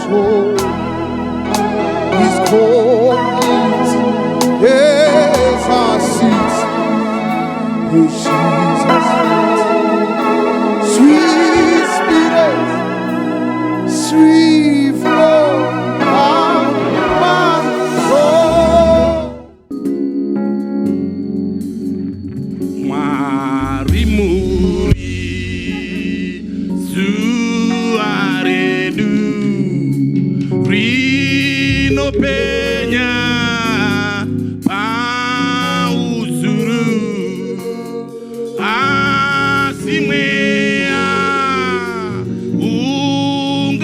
soul is complete. Yes, I see Jesus, sweet spirit, sweet flow of my soul. Marimuri Suaredu Rino Peña Pausuru Asimea Ungaone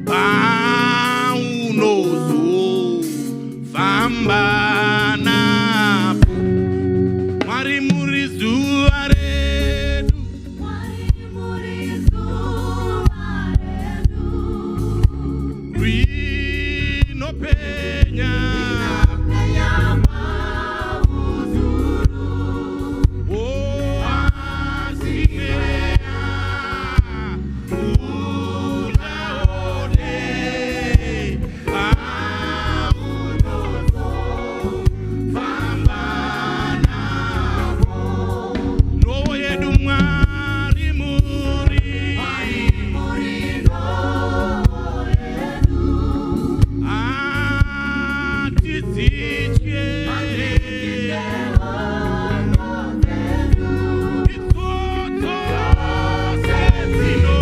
Paunoso Fambana Marimuri Zuaredu Rino Peña Oh Asimea Ungaone Paunoso Fambana No yedu marimuri Atizichye Itoto sezino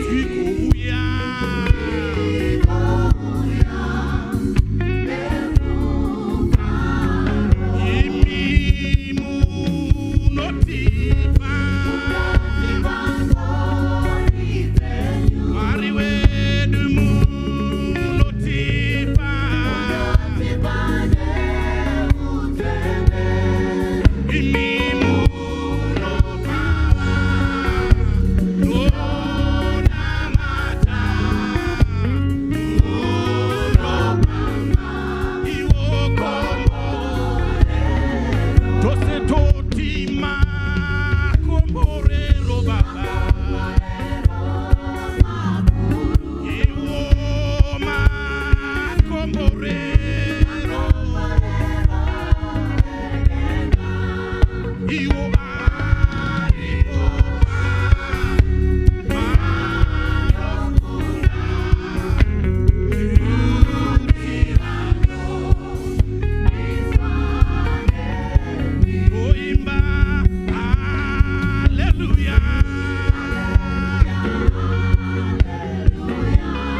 Tikuya Imimu notifa Mariwedumu notifa Imimu nopawa Nonamata Nonopama Iwokombo Tose totima komborero baba Iwoma komborero Iwo aripopa Marofunda Oimba, hallelujah.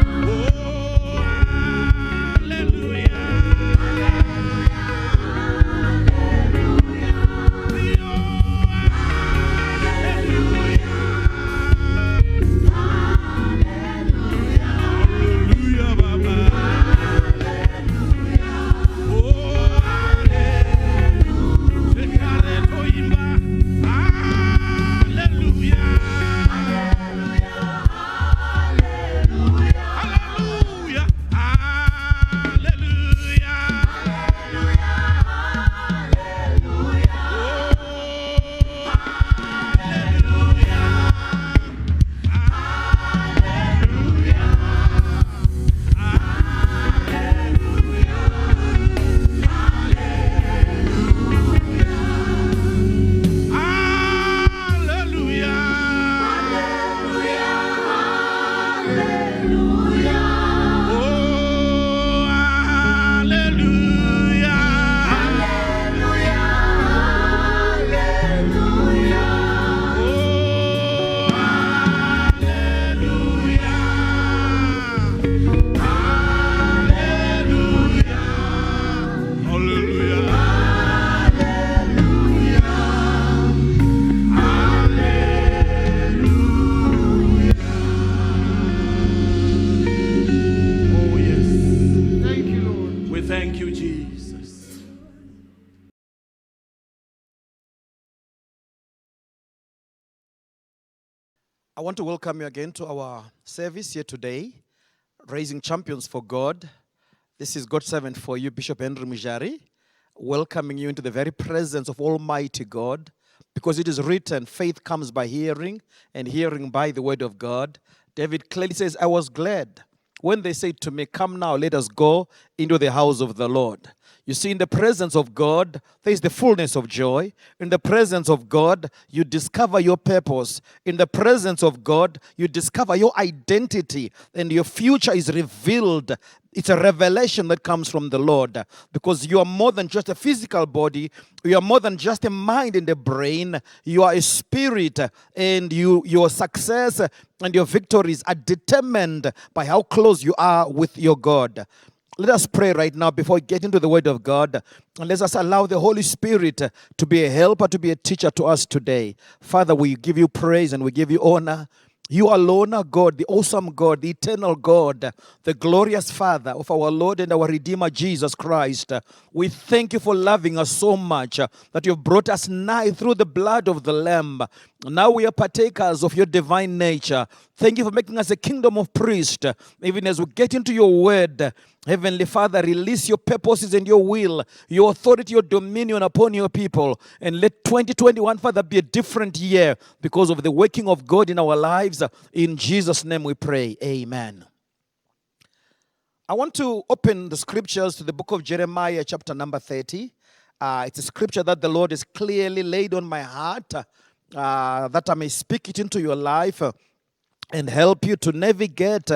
Oh, hallelujah. Hallelujah, Baba. Oh, hallelujah. Sekare toimba. Hallelujah. Hallelujah. Hallelujah. Thank you, Jesus. I want to welcome you again to our service here today, Raising Champions for God. This is God's servant for you, Bishop Henry Mujari, welcoming you into the very presence of Almighty God because it is written, faith comes by hearing, and hearing by the word of God. David clearly says, I was glad when they said to me, come now, let us go into the house of the Lord. You see, in the presence of God, there is the fullness of joy. In the presence of God, you discover your purpose. In the presence of God, you discover your identity, and your future is revealed. It's a revelation that comes from the Lord, because you are more than just a physical body. You are more than just a mind and a brain. You are a spirit, and your success and your victories are determined by how close you are with your God. Let us pray right now before we get into the Word of God. And let us allow the Holy Spirit to be a helper, to be a teacher to us today. Father, we give you praise and we give you honor. You alone are God, the awesome God, the eternal God, the glorious Father of our Lord and our Redeemer, Jesus Christ. We thank you for loving us so much that you've brought us nigh through the blood of the Lamb. Now we are partakers of your divine nature. Thank you for making us a kingdom of priests. Even as we get into your word, Heavenly Father, release your purposes and your will, your authority, your dominion upon your people. And let 2021, Father, be a different year because of the working of God in our lives. In Jesus' name we pray. Amen. I want to open the scriptures to the book of Jeremiah, chapter number 30. It's a scripture that the Lord has clearly laid on my heart, that I may speak it into your life and help you to navigate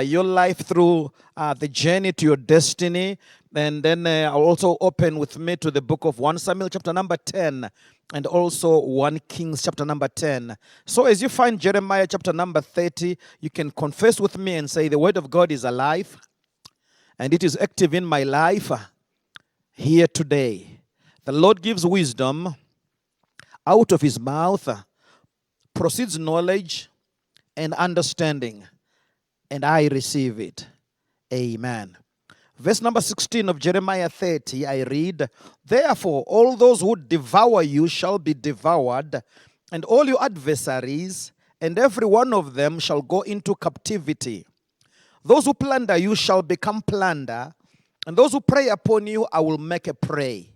your life through the journey to your destiny. And then I'll also open with me to the book of 1 Samuel chapter number 10 and also 1 Kings chapter number 10. So as you find Jeremiah chapter number 30, you can confess with me and say, the word of God is alive and it is active in my life here today. The Lord gives wisdom. Out of his mouth proceeds knowledge and understanding, and I receive it. Amen. Verse number 16 of Jeremiah 30, I read, therefore all those who devour you shall be devoured, and all your adversaries, and every one of them shall go into captivity. Those who plunder you shall become plunder, and those who prey upon you I will make a prey.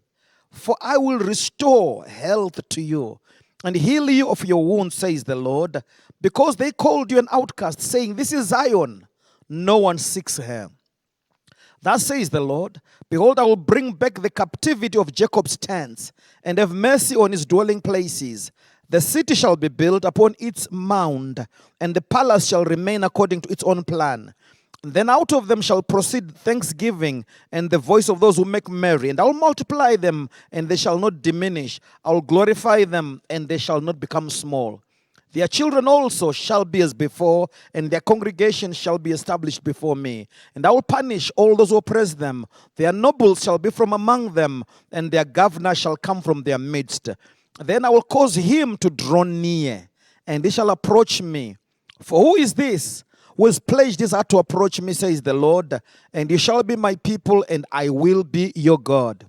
For I will restore health to you, and heal you of your wounds, says the Lord, because they called you an outcast, saying, this is Zion, no one seeks her. Thus says the Lord, behold, I will bring back the captivity of Jacob's tents, and have mercy on his dwelling places. The city shall be built upon its mound, and the palace shall remain according to its own plan. Then out of them shall proceed thanksgiving and the voice of those who make merry. And I will multiply them, and they shall not diminish. I will glorify them, and they shall not become small. Their children also shall be as before, and their congregation shall be established before me. And I will punish all those who oppress them. Their nobles shall be from among them, and their governor shall come from their midst. Then I will cause him to draw near, and he shall approach me. For who is this who has pledged his heart to approach me, says the Lord? And you shall be my people, and I will be your God.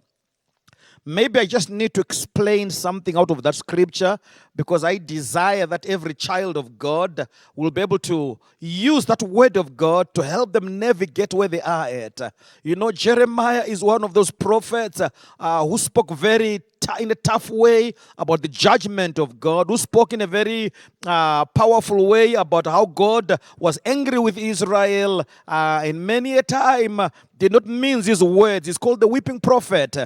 Maybe I just need to explain something out of that scripture, because I desire that every child of God will be able to use that word of God to help them navigate where they are at. You know, Jeremiah is one of those prophets who spoke in a tough way about the judgment of God, who spoke in a very powerful way about how God was angry with Israel, and many a time did not mince his words. He's called the weeping prophet.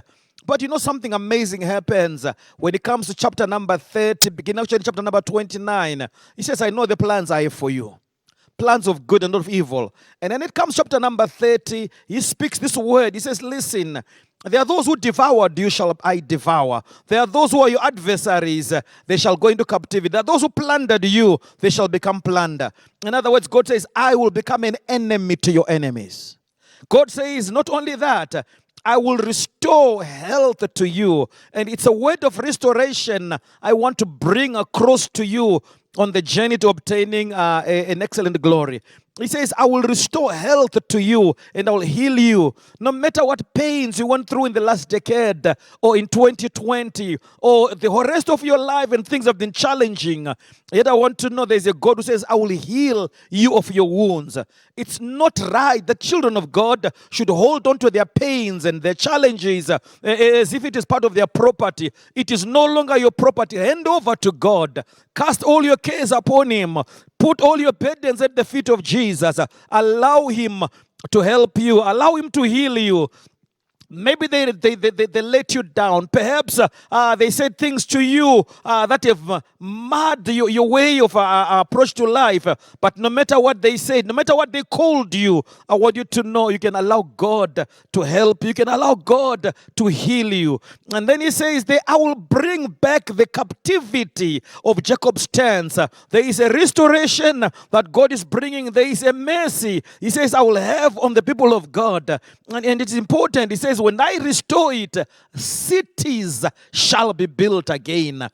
But you know, something amazing happens when it comes to chapter number 30, beginning of chapter number 29. He says, I know the plans I have for you. Plans of good and not of evil. And then it comes chapter number 30, he speaks this word. He says, listen, there are those who devoured you shall I devour. There are those who are your adversaries, they shall go into captivity. There are those who plundered you, they shall become plunder. In other words, God says, I will become an enemy to your enemies. God says, not only that, I will restore health to you. And it's a word of restoration I want to bring across to you on the journey to obtaining an excellent glory. He says, I will restore health to you and I will heal you. No matter what pains you went through in the last decade or in 2020 or the whole rest of your life and things have been challenging, yet I want to know there's a God who says, I will heal you of your wounds. It's not right that children of God should hold on to their pains and their challenges as if it is part of their property. It is no longer your property. Hand over to God. Cast all your cares upon Him. Put all your burdens at the feet of Jesus. Allow Him to help you. Allow Him to heal you. Maybe they let you down. Perhaps they said things to you that have marred your way of approach to life. But no matter what they said, no matter what they called you, I want you to know you can allow God to help you. You can allow God to heal you. And then he says, I will bring back the captivity of Jacob's tents. There is a restoration that God is bringing. There is a mercy. He says, I will have on the people of God. And it's important. He says, when I restore it, cities shall be built again.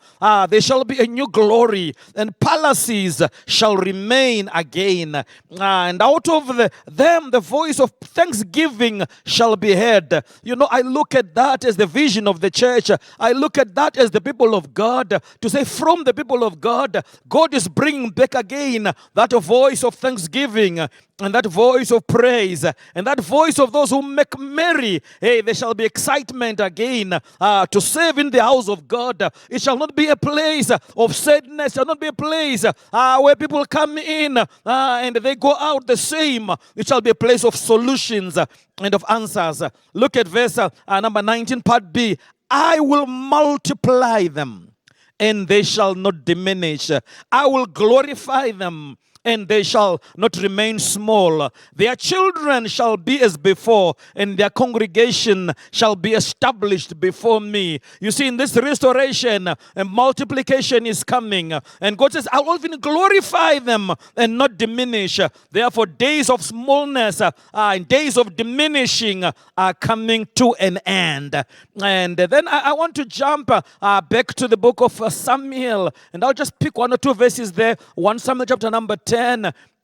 There shall be a new glory, and palaces shall remain again. And out of them, the voice of thanksgiving shall be heard. You know, I look at that as the vision of the church. I look at that as the people of God. To say, from the people of God, God is bringing back again that voice of thanksgiving, and that voice of praise, and that voice of those who make merry. Hey, there shall be excitement again to serve in the house of God. It shall not be a place of sadness. It shall not be a place where people come in and they go out the same. It shall be a place of solutions and of answers. Look at verse number 19, part B. I will multiply them, and they shall not diminish. I will glorify them, and they shall not remain small. Their children shall be as before, and their congregation shall be established before me. You see, in this restoration, and multiplication is coming. And God says, I will even glorify them and not diminish. Therefore, days of smallness and days of diminishing are coming to an end. And then I want to jump back to the book of Samuel, and I'll just pick one or two verses there. 1 Samuel chapter number 10.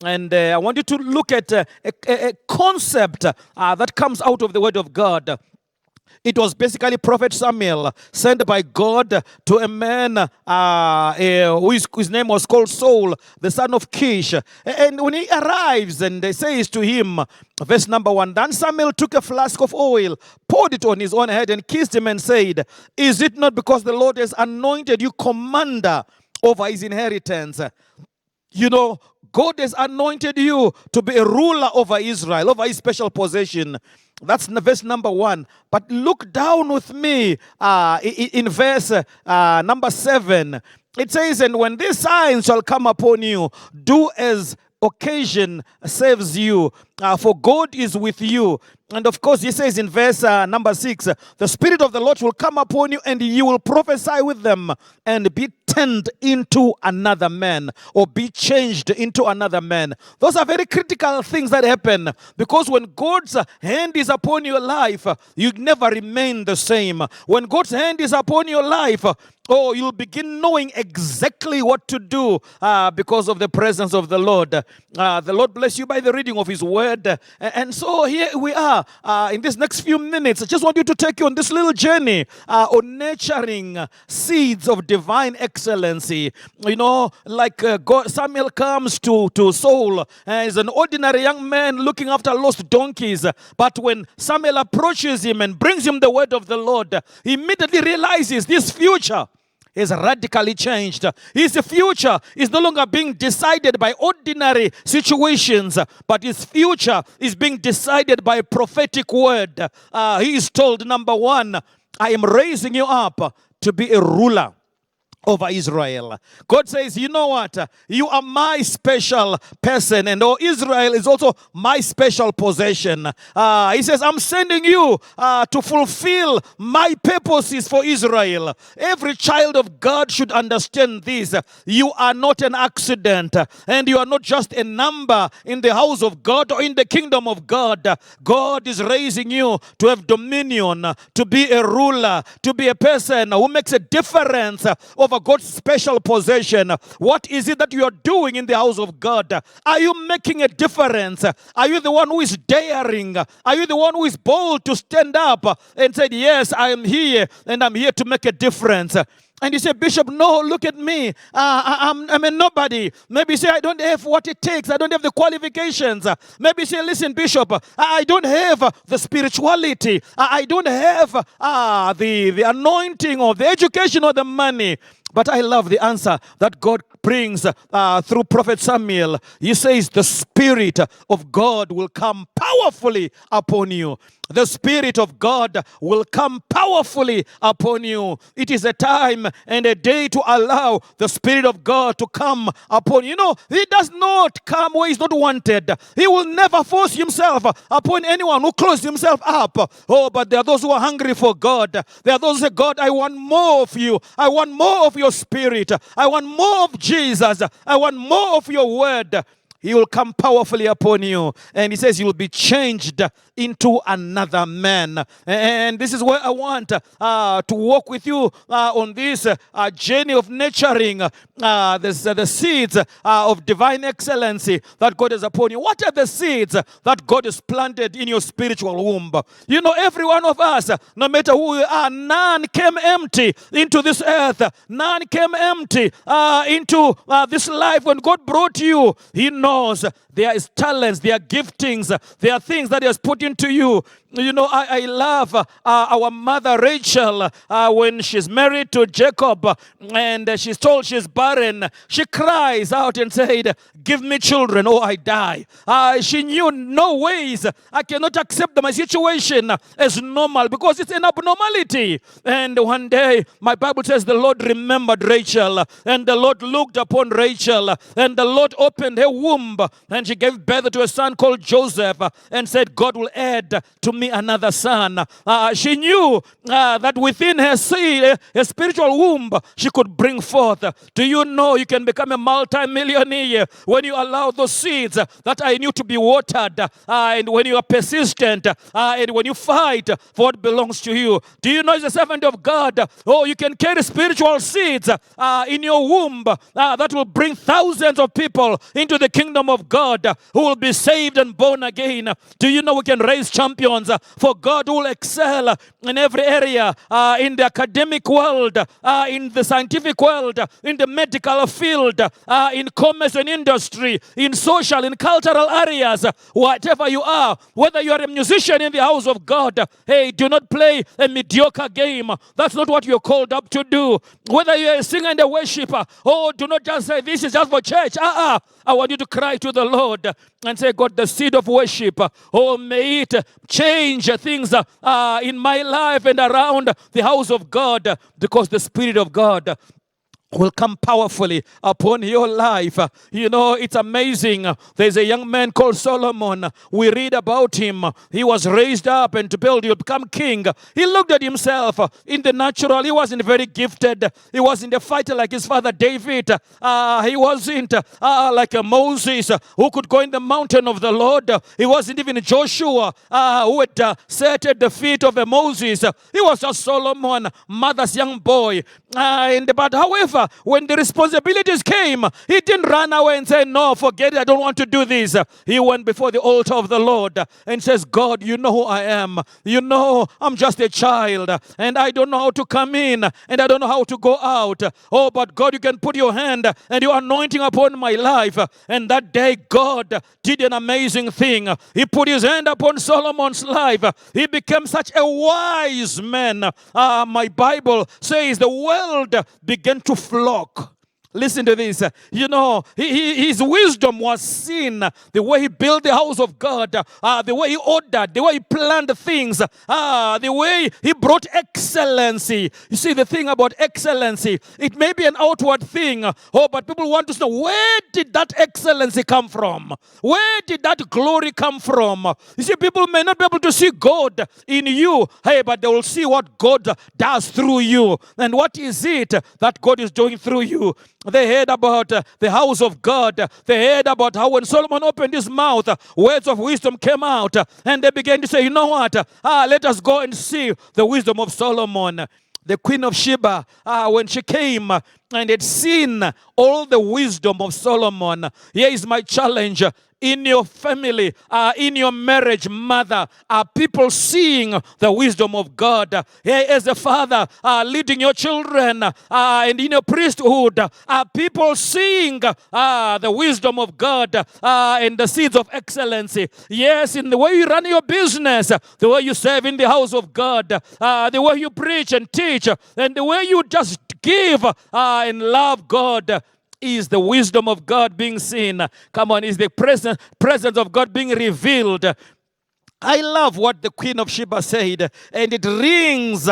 And I want you to look at a concept that comes out of the Word of God. It was basically Prophet Samuel sent by God to a man whose name was called Saul, the son of Kish. And when he arrives and they says to him, verse number 1, then Samuel took a flask of oil, poured it on his own head and kissed him and said, is it not because the Lord has anointed you commander over his inheritance? You know, God has anointed you to be a ruler over Israel, over his special possession. That's verse number 1. But look down with me in verse number 7. It says, and when these signs shall come upon you, do as occasion serves you, for God is with you. And of course, he says in verse number 6, the Spirit of the Lord will come upon you, and you will prophesy with them, and be turned into another man, or be changed into another man. Those are very critical things that happen, because when God's hand is upon your life, you never remain the same. When God's hand is upon your life, you'll begin knowing exactly what to do because of the presence of the Lord. The Lord bless you by the reading of His Word. And so here we are in this next few minutes. I just want you to take you on this little journey on nurturing seeds of divine excellency. You know, like Samuel comes to Saul as an ordinary young man looking after lost donkeys. But when Samuel approaches him and brings him the word of the Lord, he immediately realizes this future is radically changed. His future is no longer being decided by ordinary situations, but his future is being decided by a prophetic word. He is told, number 1, I am raising you up to be a ruler over Israel. God says, you know what? You are my special person, and Israel is also my special possession. He says, I'm sending you to fulfill my purposes for Israel. Every child of God should understand this. You are not an accident, and you are not just a number in the house of God or in the kingdom of God. God is raising you to have dominion, to be a ruler, to be a person who makes a difference over over God's special possession. What is it that you are doing in the house of God? Are you making a difference? Are you the one who is daring? Are you the one who is bold to stand up and say, yes, I am here and I'm here to make a difference? And you say, Bishop, no, look at me. I'm a nobody. Maybe you say, I don't have what it takes. I don't have the qualifications. Maybe you say, listen, Bishop, I don't have the spirituality. I don't have the anointing or the education or the money. But I love the answer that God brings through Prophet Samuel. He says, the Spirit of God will come powerfully upon you. The Spirit of God will come powerfully upon you. It is a time and a day to allow the Spirit of God to come upon you. You know, He does not come where He's not wanted. He will never force Himself upon anyone who closes himself up. Oh, but there are those who are hungry for God. There are those who say, God, I want more of you. I want more of your Spirit. I want more of Jesus. I want more of your word. He will come powerfully upon you. And he says you will be changed into another man. And this is where I want to walk with you on this journey of nurturing the seeds of divine excellency that God has upon you. What are the seeds that God has planted in your spiritual womb? You know, every one of us, no matter who we are, none came empty into this earth. None came empty into this life. When God brought you, He knows there is talents, there are giftings, there are things that He has put into you. You know, I love our mother Rachel when she's married to Jacob and she's told she's barren. She cries out and said, give me children or I die. She knew no ways. I cannot accept my situation as normal because it's an abnormality. And one day, my Bible says the Lord remembered Rachel and the Lord looked upon Rachel and the Lord opened her womb and she gave birth to a son called Joseph and said, God will add to me another son. She knew that within her seed, her spiritual womb, she could bring forth. Do you know you can become a multi-millionaire when you allow those seeds that are in you to be watered, and when you are persistent, and when you fight for what belongs to you? Do you know as a servant of God, you can carry spiritual seeds in your womb that will bring thousands of people into the kingdom of God who will be saved and born again? Do you know we can raise champions for God who will excel in every area, in the academic world, in the scientific world, in the medical field, in commerce and industry, in social, in cultural areas, whatever you are, whether you are a musician in the house of God, hey, do not play a mediocre game. That's not what you're called up to do. Whether you're a singer and a worshiper, do not just say, this is just for church. I want you to cry to the Lord and say, God, the seed of worship, may it change things in my life and around the house of God, because the Spirit of God will come powerfully upon your life. You know, it's amazing. There's a young man called Solomon. We read about him. He was raised up and to become king. He looked at himself in the natural. He wasn't very gifted. He wasn't a fighter like his father David. He wasn't like a Moses who could go in the mountain of the Lord. He wasn't even Joshua who had sat at the feet of a Moses. He was just Solomon, mother's young boy. But however, when the responsibilities came, he didn't run away and say, no, forget it, I don't want to do this. He went before the altar of the Lord and says, God, you know who I am. You know I'm just a child and I don't know how to come in and I don't know how to go out. Oh, but God, you can put your hand and your anointing upon my life. And that day, God did an amazing thing. He put his hand upon Solomon's life. He became such a wise man. My Bible says the world began to flock. Listen to this. You know, his wisdom was seen. The way he built the house of God, the way he ordered, the way he planned things, the way he brought excellency. You see, the thing about excellency, it may be an outward thing, but people want to know, where did that excellency come from? Where did that glory come from? You see, people may not be able to see God in you, but they will see what God does through you. And what is it that God is doing through you? They heard about the house of God. They heard about how when Solomon opened his mouth, words of wisdom came out. And they began to say, you know what? Let us go and see the wisdom of Solomon. The Queen of Sheba, when she came and had seen all the wisdom of Solomon. Here is my challenge. In your family, in your marriage, mother, are people seeing the wisdom of God? Here as a father, leading your children, and in your priesthood, are people seeing the wisdom of God and the seeds of excellency? Yes, in the way you run your business, the way you serve in the house of God, the way you preach and teach, and the way you just give and love God. Is the wisdom of God being seen? Come on, is the presence of God being revealed? I love what the Queen of Sheba said, and it rings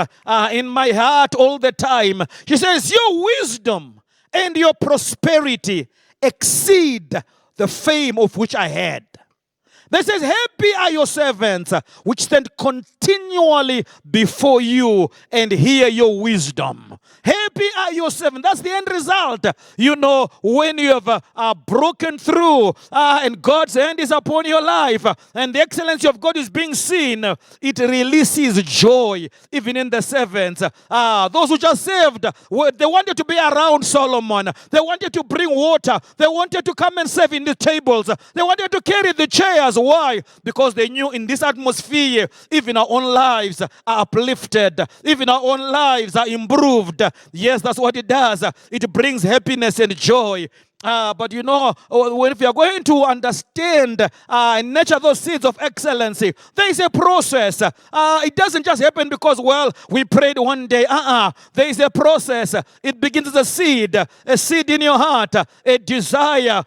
in my heart all the time. She says, your wisdom and your prosperity exceed the fame of which I had. That says, happy are your servants which stand continually before you and hear your wisdom. Happy are your servants. That's the end result. You know, when you have broken through and God's hand is upon your life and the excellency of God is being seen, it releases joy even in the servants. Those who just saved, they wanted to be around Solomon. They wanted to bring water. They wanted to come and serve in the tables. They wanted to carry the chairs. Why? Because they knew in this atmosphere, even our own lives are uplifted, even our own lives are improved. Yes, that's what it does. It brings happiness and joy. But you know, if you are going to understand and nurture those seeds of excellency, there is a process. It doesn't just happen because, well, we prayed one day. There is a process. It begins as a seed in your heart, a desire.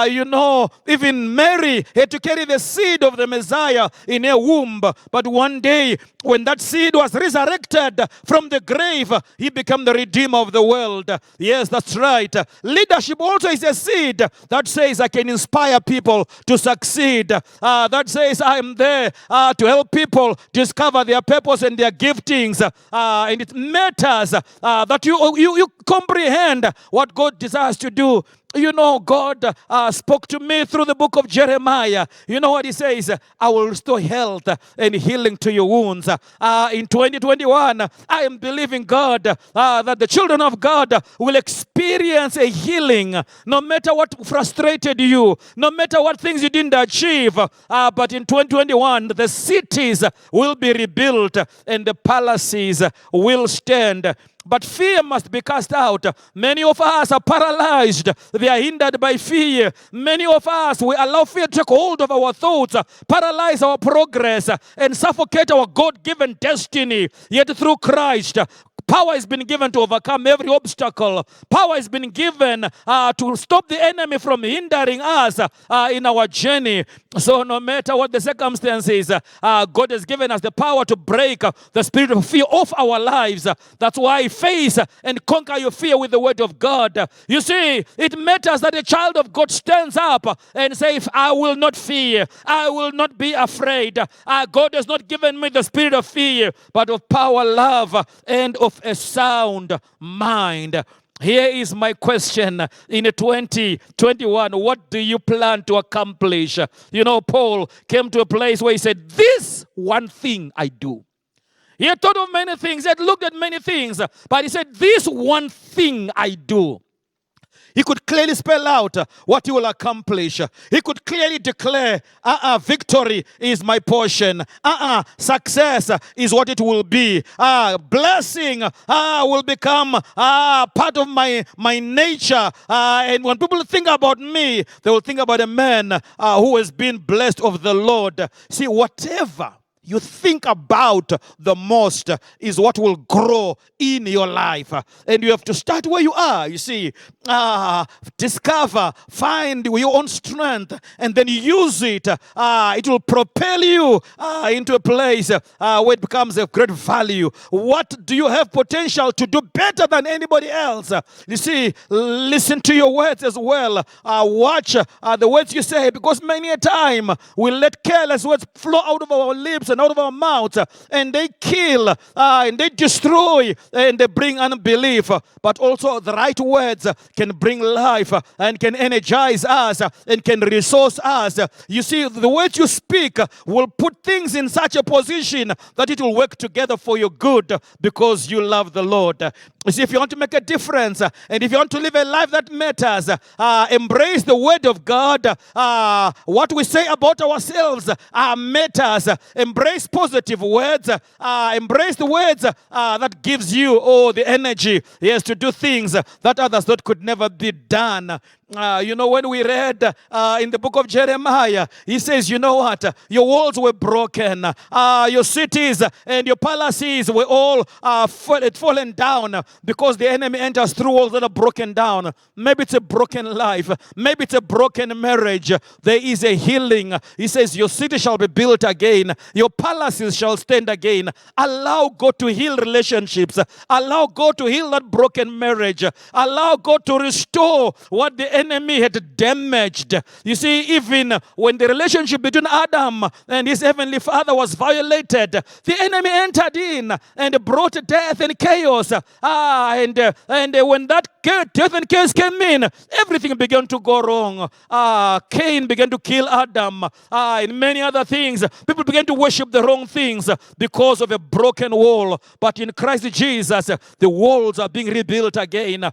You know, even Mary had to carry the seed of the Messiah in her womb. But one day, when that seed was resurrected from the grave, he became the Redeemer of the world. Yes, that's right. Leadership also is a seed that says I can inspire people to succeed. That says I am there to help people discover their purpose and their giftings. And it matters that you comprehend what God desires to do. You know, God spoke to me through the book of Jeremiah. You know what he says? I will restore health and healing to your wounds. In 2021, I am believing God that the children of God will experience a healing no matter what frustrated you, no matter what things you didn't achieve. But in 2021, the cities will be rebuilt and the palaces will stand. But fear must be cast out. Many of us are paralyzed. They are hindered by fear. Many of us, we allow fear to take hold of our thoughts, paralyze our progress, and suffocate our God-given destiny. Yet through Christ, power has been given to overcome every obstacle. Power has been given to stop the enemy from hindering us in our journey. So no matter what the circumstances, God has given us the power to break the spirit of fear off our lives. That's why face and conquer your fear with the word of God. You see, it matters that a child of God stands up and says, I will not fear. I will not be afraid. God has not given me the spirit of fear, but of power, love, and of a sound mind. Here is my question in 2021. What do you plan to accomplish? You know, Paul came to a place where he said, this one thing I do. He had thought of many things, he had looked at many things, but he said, this one thing I do. He could clearly spell out what he will accomplish. He could clearly declare, victory is my portion. Success is what it will be. Blessing will become part of my nature. And when people think about me, they will think about a man who has been blessed of the Lord. See, whatever you think about the most is what will grow in your life. And you have to start where you are. You see, discover, find your own strength, and then use it. It will propel you into a place where it becomes of great value. What do you have potential to do better than anybody else? You see, listen to your words as well. Watch the words you say, because many a time we let careless words flow out of our lips and out of our mouths, and they kill, and they destroy, and they bring unbelief. But also the right words can bring life and can energize us and can resource us. You see, the words you speak will put things in such a position that it will work together for your good because you love the Lord. You see, if you want to make a difference and if you want to live a life that matters, embrace the word of God. What we say about ourselves matters. Embrace positive words. Embrace the words that gives you the energy, yes, to do things that others thought could never be done. When we read in the book of Jeremiah, he says, you know what? Your walls were broken. Your cities and your palaces were all fallen down because the enemy enters through walls that are broken down. Maybe it's a broken life. Maybe it's a broken marriage. There is a healing. He says, your city shall be built again. Your palaces shall stand again. Allow God to heal relationships. Allow God to heal that broken marriage. Allow God to restore what the enemy had damaged. You see, even when the relationship between Adam and his heavenly Father was violated, the enemy entered in and brought death and chaos. And when that death and chaos came in, everything began to go wrong. Cain began to kill Adam, and many other things. People began to worship the wrong things because of a broken wall. But in Christ Jesus, the walls are being rebuilt again.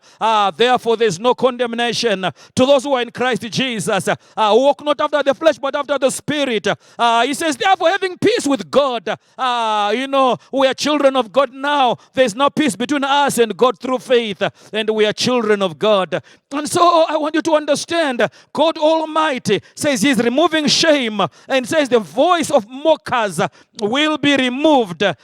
Therefore, there's no condemnation to those who are in Christ Jesus, walk not after the flesh, but after the Spirit. He says, therefore, having peace with God. We are children of God now. There's no peace between us and God through faith, and we are children of God. And so I want you to understand, God Almighty says He's removing shame, and says the voice of mockers will be removed. Like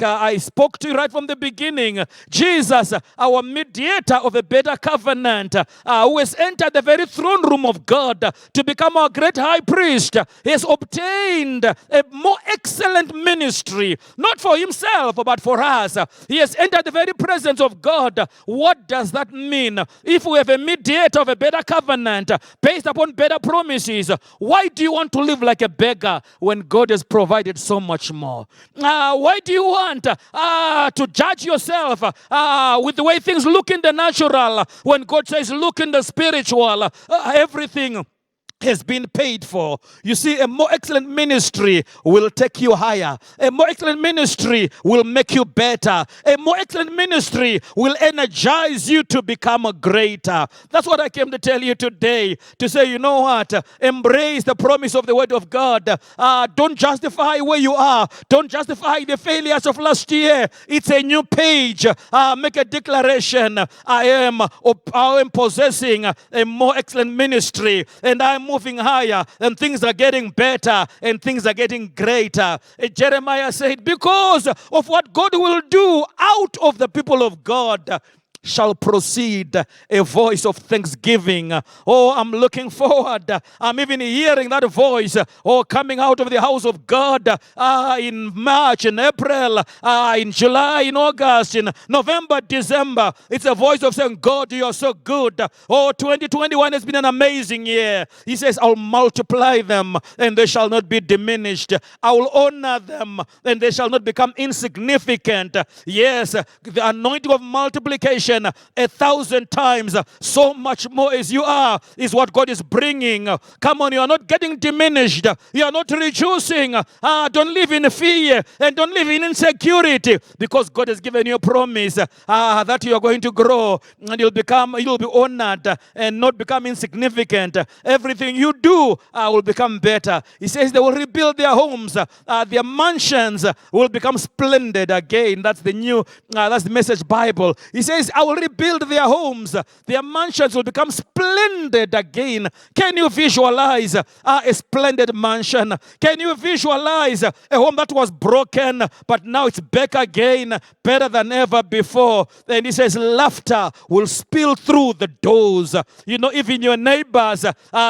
I spoke to you right from the beginning, Jesus, our mediator of a better covenant, who has entered the very throne room of God to become our great high priest, he has obtained a more excellent ministry, not for himself, but for us. He has entered the very presence of God. What does that mean? If we have a mediator of a better covenant based upon better promises, why do you want to live like a beggar when God has provided so much more? Why do you want to judge yourself with the way things look in the natural when God says look in the spiritual? Everything has been paid for. You see, a more excellent ministry will take you higher. A more excellent ministry will make you better. A more excellent ministry will energize you to become a greater. That's what I came to tell you today. To say, you know what? Embrace the promise of the word of God. Don't justify where you are. Don't justify the failures of last year. It's a new page. Make a declaration. I am possessing a more excellent ministry, and I'm moving higher, and things are getting better, and things are getting greater. Jeremiah said, because of what God will do out of the people of God shall proceed a voice of thanksgiving. Oh, I'm looking forward. I'm even hearing that voice, coming out of the house of God in March, in April, in July, in August, in November, December. It's a voice of saying, God, you are so good. 2021 has been an amazing year. He says, I'll multiply them and they shall not be diminished. I will honor them and they shall not become insignificant. Yes, the anointing of multiplication 1,000 times so much more as you are is what God is bringing. Come on, you are not getting diminished. You are not reducing. Don't live in fear and don't live in insecurity, because God has given you a promise that you are going to grow and you'll be honored and not become insignificant. Everything you do will become better. He says they will rebuild their homes. Their mansions will become splendid again. That's the Message Bible. He says, I will rebuild their homes. Their mansions will become splendid again. Can you visualize a splendid mansion? Can you visualize a home that was broken, but now it's back again, better than ever before? And he says, laughter will spill through the doors. Even your neighbors,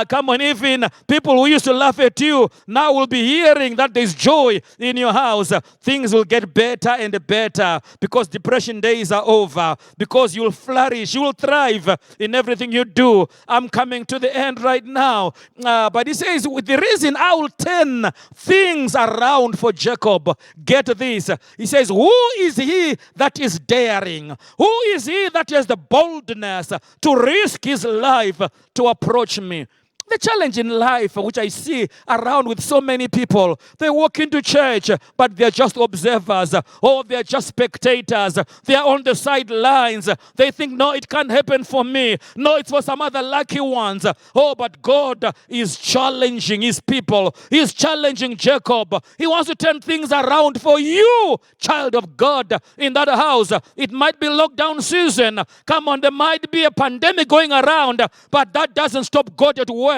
come on, even people who used to laugh at you, now will be hearing that there's joy in your house. Things will get better and better, because depression days are over, because because you'll flourish, you will thrive in everything you do. I'm coming to the end right now. But he says, with the reason I will turn things around for Jacob. Get this. He says, who is he that is daring? Who is he that has the boldness to risk his life to approach me? The challenge in life, which I see around with so many people, they walk into church, but they're just observers, or they're just spectators. They're on the sidelines. They think, no, it can't happen for me. No, it's for some other lucky ones. Oh, but God is challenging his people. He's challenging Jacob. He wants to turn things around for you, child of God, in that house. It might be lockdown season. Come on, there might be a pandemic going around, but that doesn't stop God at work.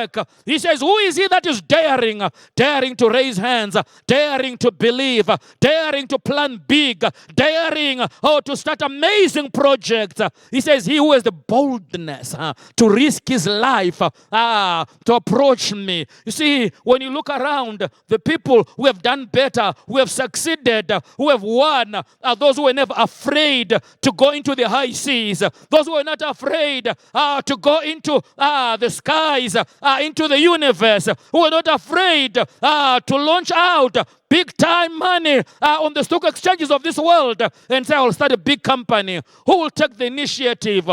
He says, who is he that is daring? Daring to raise hands, daring to believe, daring to plan big, daring to start amazing projects. He says, he who has the boldness to risk his life to approach me. You see, when you look around, the people who have done better, who have succeeded, who have won, are those who were never afraid to go into the high seas, those who were not afraid to go into the skies, into the universe, who are not afraid to launch out big time money on the stock exchanges of this world and say, I'll start a big company. Who will take the initiative?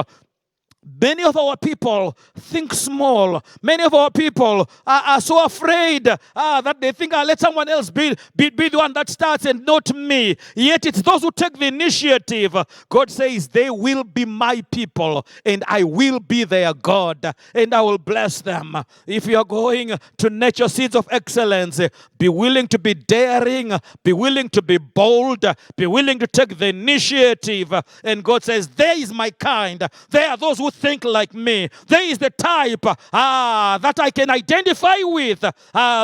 Many of our people think small. Many of our people are so afraid that they think, let someone else be the one that starts and not me. Yet it's those who take the initiative. God says, they will be my people and I will be their God and I will bless them. If you are going to nurture seeds of excellence, be willing to be daring, be willing to be bold, be willing to take the initiative. And God says, there is my kind. There are those who think like me. There is the type that I can identify with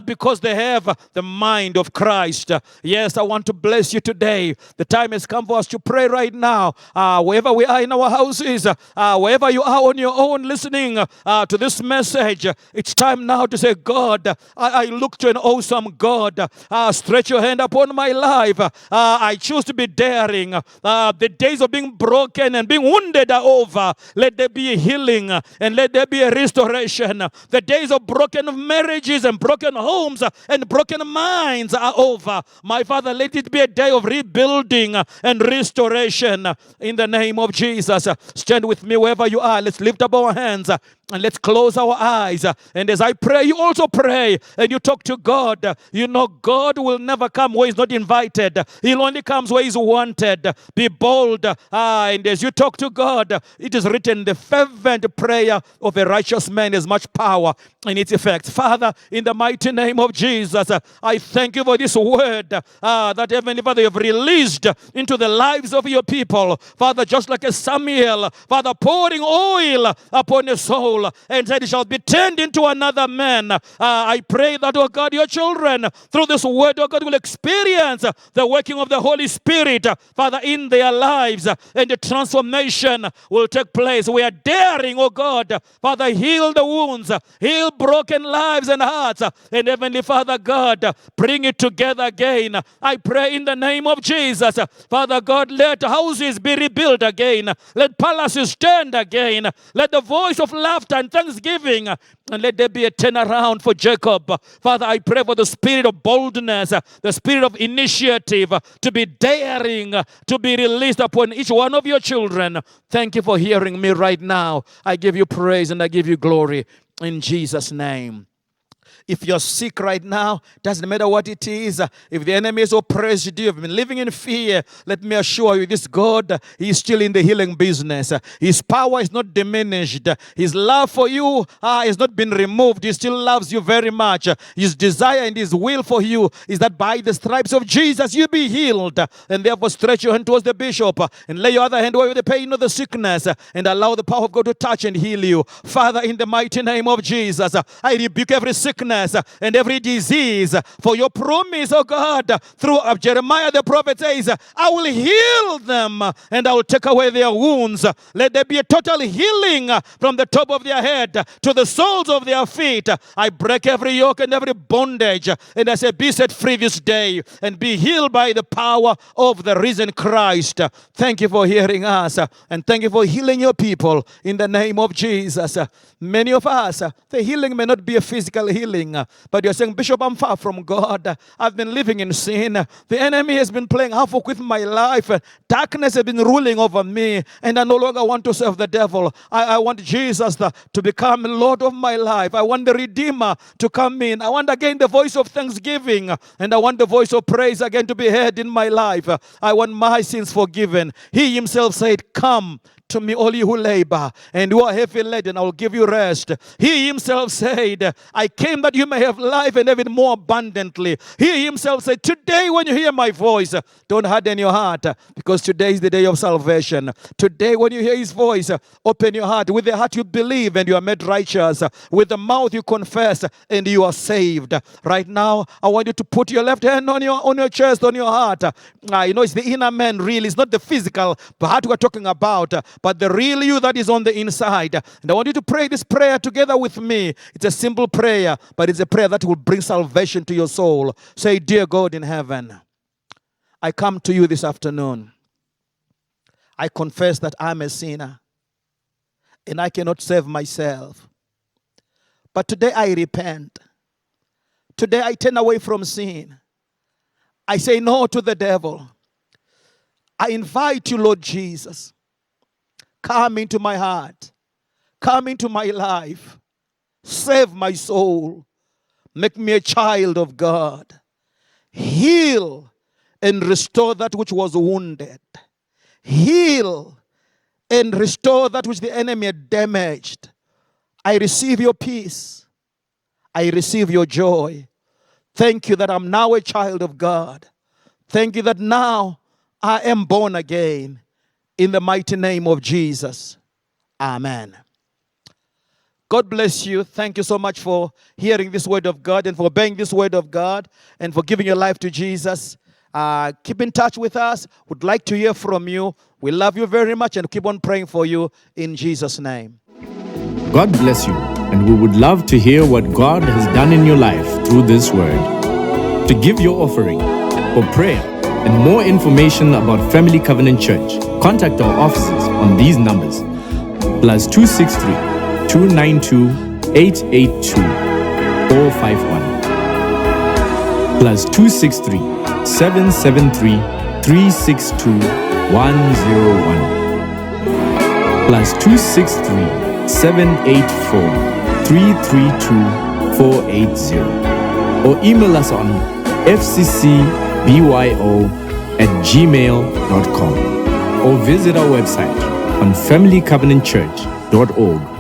because they have the mind of Christ. Yes, I want to bless you today. The time has come for us to pray right now. Wherever we are in our houses, wherever you are on your own listening to this message, it's time now to say, God, I look to an awesome God. Stretch your hand upon my life. I choose to be daring. The days of being broken and being wounded are over. Let there be a healing and let there be a restoration. The days of broken marriages and broken homes and broken minds are over. My Father, let it be a day of rebuilding and restoration in the name of Jesus. Stand with me wherever you are. Let's lift up our hands and let's close our eyes. And as I pray, you also pray and you talk to God. You know, God will never come where he's not invited. He'll only come where he's wanted. Be bold. And as you talk to God, it is written, the fervent prayer of a righteous man has much power in its effect. Father, in the mighty name of Jesus, I thank you for this word that Heavenly Father, you have released into the lives of your people. Father, just like a Samuel, Father, pouring oil upon a soul and said, it shall be turned into another man. I pray that, oh God, your children, through this word, oh God, will experience the working of the Holy Spirit, Father, in their lives, and the transformation will take place. We are daring, oh God, Father, heal the wounds, heal broken lives and hearts, and Heavenly Father, God, bring it together again. I pray in the name of Jesus, Father God, let houses be rebuilt again, let palaces stand again, let the voice of laughter and thanksgiving, and let there be a turnaround for Jacob. Father, I pray for the spirit of boldness, the spirit of initiative, to be daring, to be released upon each one of your children. Thank you for hearing me right now. I give you praise and I give you glory in Jesus' name. If you're sick right now, doesn't matter what it is. If the enemy has oppressed you, you've been living in fear, let me assure you, this God, He is still in the healing business. His power is not diminished. His love for you has not been removed. He still loves you very much. His desire and His will for you is that by the stripes of Jesus, you be healed. And therefore, stretch your hand towards the bishop and lay your other hand over the pain of the sickness and allow the power of God to touch and heal you. Father, in the mighty name of Jesus, I rebuke every sickness sickness and every disease. For your promise, oh God, through Jeremiah the prophet says, I will heal them and I will take away their wounds. Let there be a total healing from the top of their head to the soles of their feet. I break every yoke and every bondage, and I say, be set free this day and be healed by the power of the risen Christ. Thank you for hearing us, and thank you for healing your people in the name of Jesus. Many of us, the healing may not be a physical healing, but you're saying, Bishop, I'm far from God. I've been living in sin. The enemy has been playing havoc with my life. Darkness has been ruling over me, and I no longer want to serve the devil. I want Jesus to become Lord of my life. I want the Redeemer to come in. I want again the voice of thanksgiving, and I want the voice of praise again to be heard in my life. I want my sins forgiven. He himself said, come to me, all you who labor and who are heavy laden, I will give you rest. He himself said, I came that you may have life and have it more abundantly. He himself said, today when you hear my voice, don't harden your heart, because today is the day of salvation. Today when you hear his voice, open your heart. With the heart you believe and you are made righteous. With the mouth you confess and you are saved. Right now, I want you to put your left hand on your chest, on your heart. It's the inner man really. It's not the physical heart we're talking about, but the real you that is on the inside. And I want you to pray this prayer together with me. It's a simple prayer, but it's a prayer that will bring salvation to your soul. Say, dear God in heaven, I come to you this afternoon. I confess that I'm a sinner and I cannot save myself. But today I repent. Today I turn away from sin. I say no to the devil. I invite you, Lord Jesus. Come into my heart. Come into my life. Save my soul. Make me a child of God. Heal and restore that which was wounded. Heal and restore that which the enemy had damaged. I receive your peace. I receive your joy. Thank you that I'm now a child of God. Thank you that now I am born again. In the mighty name of Jesus. Amen. God bless you. Thank you so much for hearing this word of God and for obeying this word of God and for giving your life to Jesus. Keep in touch with us. Would like to hear from you. We love you very much and keep on praying for you in Jesus' name. God bless you, and we would love to hear what God has done in your life through this word. To give your offering for prayer and more information about Family Covenant Church, contact our offices on these numbers: +263 292 882 451, +263 773 362 101, +263 784 332 480, or email us on fccbyo@gmail.com, or visit our website on familycovenantchurch.org.